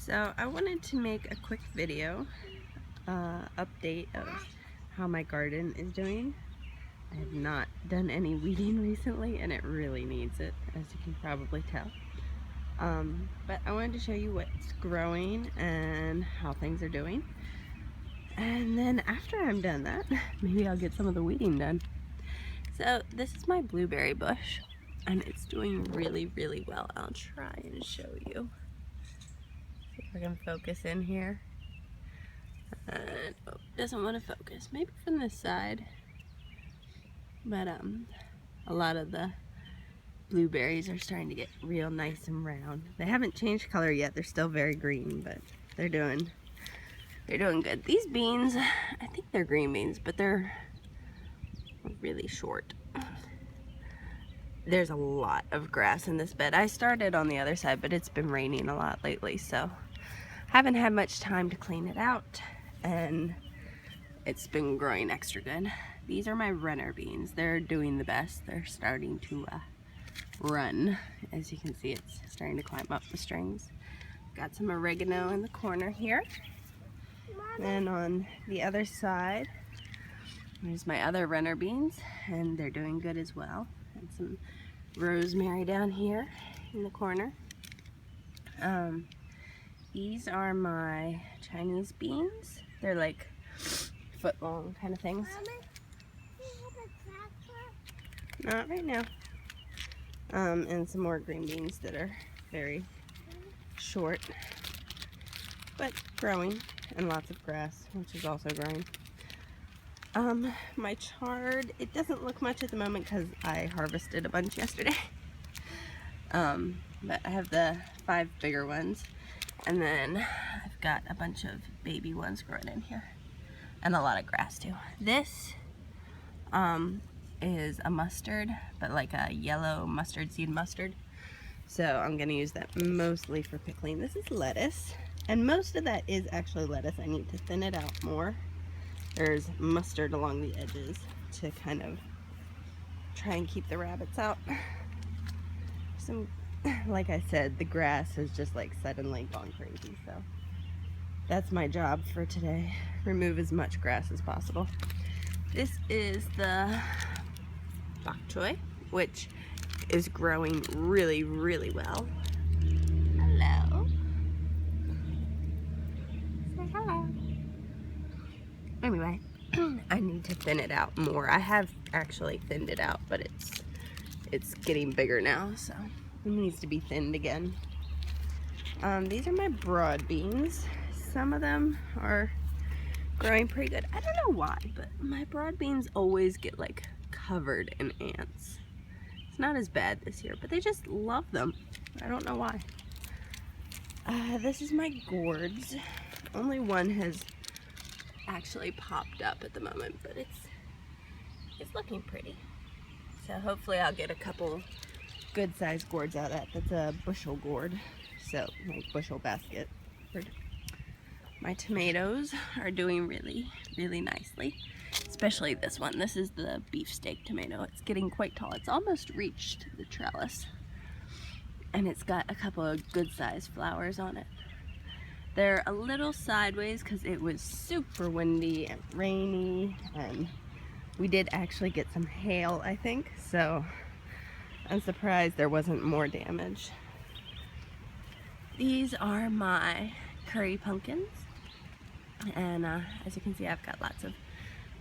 So I wanted to make a quick video update of how my garden is doing. I have not done any weeding recently and it really needs it, as you can probably tell. But I wanted to show you what's growing and how things are doing. And then after I'm done that, maybe I'll get some of the weeding done. So this is my blueberry bush and it's doing really well. I'll try and show you. See if I can focus in here. And, oh, doesn't want to focus. Maybe from this side. But a lot of the blueberries are starting to get real nice and round. They haven't changed color yet. They're still very green, but they're doing good. These beans, I think they're green beans, but they're really short. There's a lot of grass in this bed. I started on the other side, but it's been raining a lot lately, so haven't had much time to clean it out, and it's been growing extra good. These are my runner beans. They're doing the best. They're starting to run. As you can see, it's starting to climb up the strings. Got some oregano in the corner here. And on the other side, there's my other runner beans, and they're doing good as well. And some rosemary down here in the corner. These are my Chinese beans. They're like foot long kind of things. Mama, do you have a tractor? Not right now. And some more green beans that are very short, but growing, and lots of grass, which is also growing. My chard, it doesn't look much at the moment because I harvested a bunch yesterday. But I have the 5 bigger ones, and then I've got a bunch of baby ones growing in here, and a lot of grass too. This is a mustard, but like a yellow mustard seed mustard. So I'm gonna use that mostly for pickling. This is lettuce, and most of that is actually lettuce. I need to thin it out more. There's mustard along the edges to kind of try and keep the rabbits out. Like I said, the grass has just like suddenly gone crazy, so that's my job for today. Remove as much grass as possible. This is the bok choy, which is growing really well. Hello. Say hello. Anyway, I need to thin it out more. I have actually thinned it out, but it's getting bigger now, so it needs to be thinned again. These are my broad beans. Some of them are growing pretty good. I don't know why, but my broad beans always get like covered in ants. It's not as bad this year, but they just love them. I don't know why. This is my gourds. Only one has actually popped up at the moment, but it's looking pretty. So hopefully I'll get a couple good sized gourds out of that. That's a bushel gourd, so like bushel basket. My tomatoes are doing really nicely, especially this one. This is the beefsteak tomato. It's getting quite tall. It's almost reached the trellis, and it's got a couple of good sized flowers on it. They're a little sideways because it was super windy and rainy, and we did actually get some hail, I think, so I'm surprised there wasn't more damage. These are my curry pumpkins, and as you can see, I've got lots of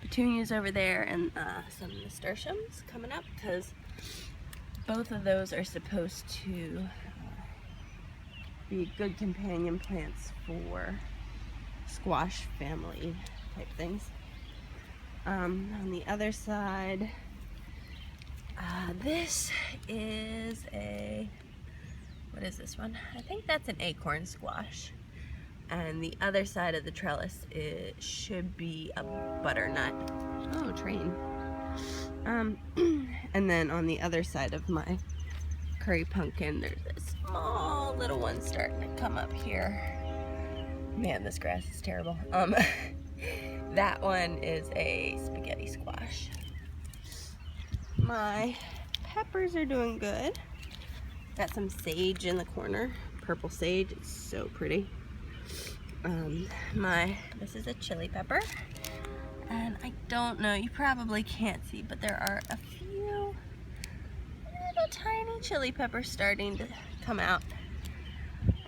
petunias over there and some nasturtiums coming up, because both of those are supposed to be good companion plants for squash family type things. On the other side, this is what is this one? I think that's an acorn squash. And the other side of the trellis, it should be a butternut. Oh, train. And then on the other side of my curry pumpkin, there's a small little one starting to come up here. Man, this grass is terrible. That one is a spaghetti squash. My peppers are doing good. Got some sage in the corner, purple sage. It's so pretty. This is a chili pepper, and I don't know, you probably can't see, but there are a few little tiny chili peppers starting to come out.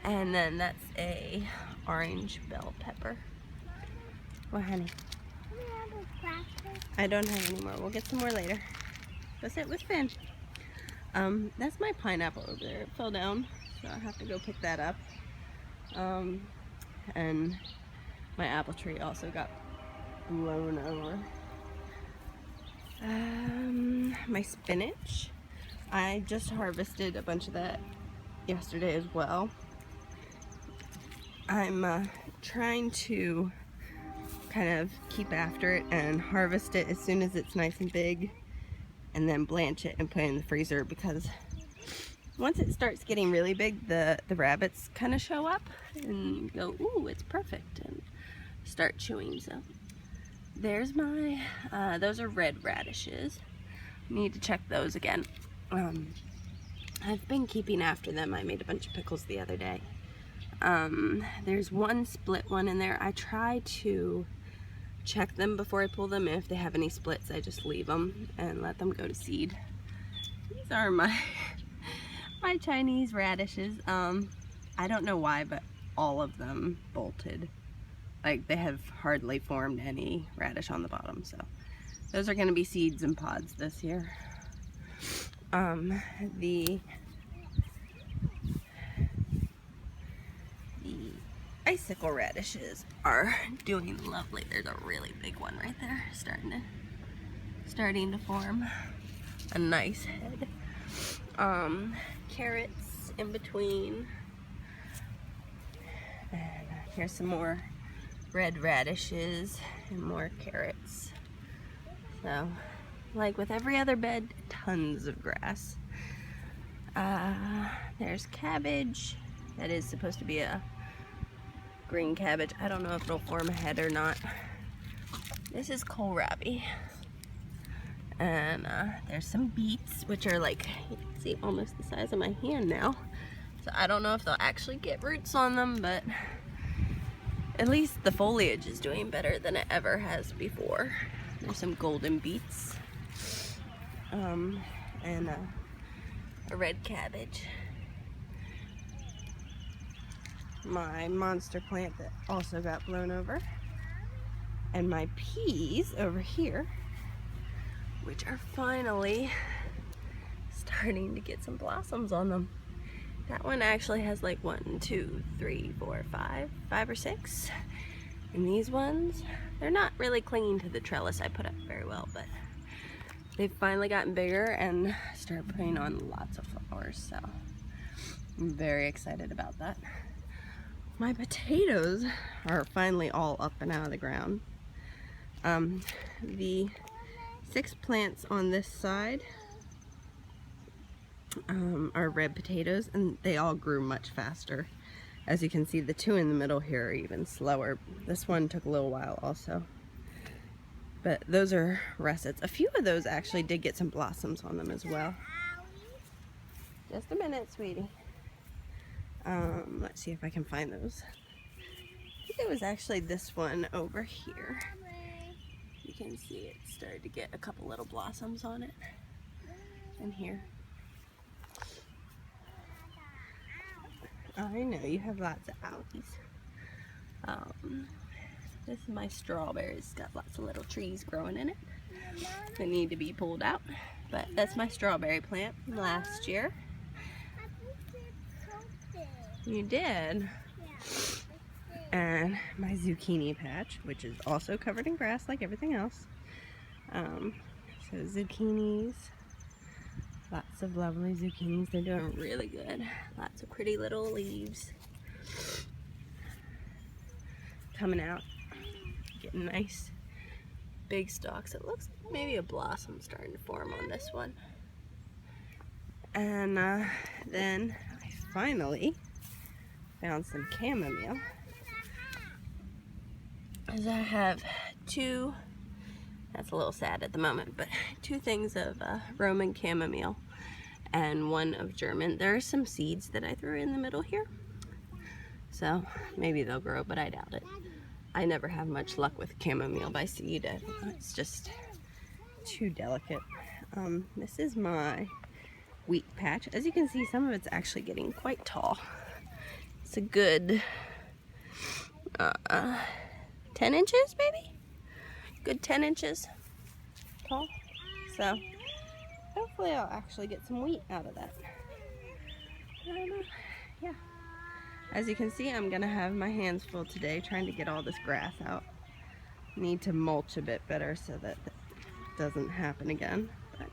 And then that's a orange bell pepper. Well, honey, I don't have any more. We'll get some more later. Go sit with Finn. That's my pineapple over there. It fell down, so I have to go pick that up. And my apple tree also got blown over. My spinach. I just harvested a bunch of that yesterday as well. I'm trying to kind of keep after it and harvest it as soon as it's nice and big, and then blanch it and put it in the freezer, because once it starts getting really big, the rabbits kind of show up and go, ooh, it's perfect, and start chewing. So there's my, those are red radishes. Need to check those again. I've been keeping after them. I made a bunch of pickles the other day. There's one split one in there. I try to check them before I pull them. If they have any splits, I just leave them and let them go to seed. These are my Chinese radishes. I don't know why, but all of them bolted. Like, they have hardly formed any radish on the bottom, so those are going to be seeds and pods this year. The icicle radishes are doing lovely. There's a really big one right there, starting to form a nice head. Carrots in between, and here's some more red radishes and more carrots. So, like with every other bed, tons of grass. There's cabbage. That is supposed to be a green cabbage. I don't know if it'll form a head or not. This is kohlrabi. And there's some beets, which are like, you can see, almost the size of my hand now. So I don't know if they'll actually get roots on them, but at least the foliage is doing better than it ever has before. There's some golden beets. And a red cabbage. My monster plant that also got blown over. And my peas over here, which are finally starting to get some blossoms on them. That one actually has like 1, 2, 3, 4, 5 or 6. And these ones, they're not really clinging to the trellis I put up very well, but they've finally gotten bigger and started putting on lots of flowers, so I'm very excited about that. My potatoes are finally all up and out of the ground. The 6 plants on this side are red potatoes, and they all grew much faster. As you can see, the 2 in the middle here are even slower. This one took a little while also. But those are russets. A few of those actually did get some blossoms on them as well. Just a minute, sweetie. Let's see if I can find those. I think it was actually this one over here. You can see it started to get a couple little blossoms on it. And here. I know, you have lots of owies. This is my strawberries. It's got lots of little trees growing in it that need to be pulled out. But that's my strawberry plant from last year. You did? And my zucchini patch, which is also covered in grass like everything else. So zucchinis, lots of lovely zucchinis. They're doing really good. Lots of pretty little leaves coming out, getting nice big stalks. It looks like maybe a blossom starting to form on this one. And then I finally found some chamomile. As I have 2, that's a little sad at the moment, but 2 things of Roman chamomile and 1 of German. There are some seeds that I threw in the middle here. So maybe they'll grow, but I doubt it. I never have much luck with chamomile by seed. It's just too delicate. This is my wheat patch. As you can see, some of it's actually getting quite tall. It's a good 10 inches, maybe? Good 10 inches tall. So hopefully I'll actually get some wheat out of that. Yeah. As you can see, I'm gonna have my hands full today trying to get all this grass out. Need to mulch a bit better so that doesn't happen again. But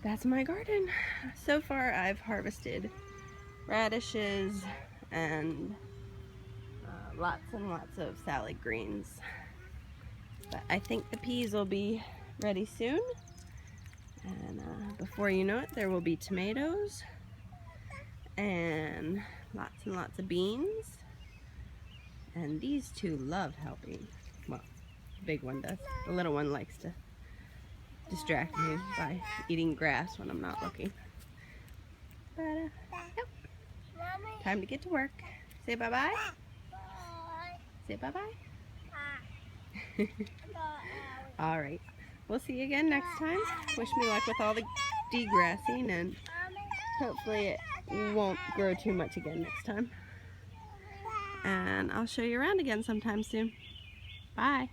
that's my garden. So far I've harvested radishes and lots and lots of salad greens. But I think the peas will be ready soon. And before you know it, there will be tomatoes and lots of beans. And these two love helping. Well, the big one does. The little one likes to distract me by eating grass when I'm not looking. But, yep. Time to get to work. Say bye-bye. Say bye-bye. Alright. We'll see you again next time. Wish me luck with all the degrassing, and hopefully it won't grow too much again next time. And I'll show you around again sometime soon. Bye.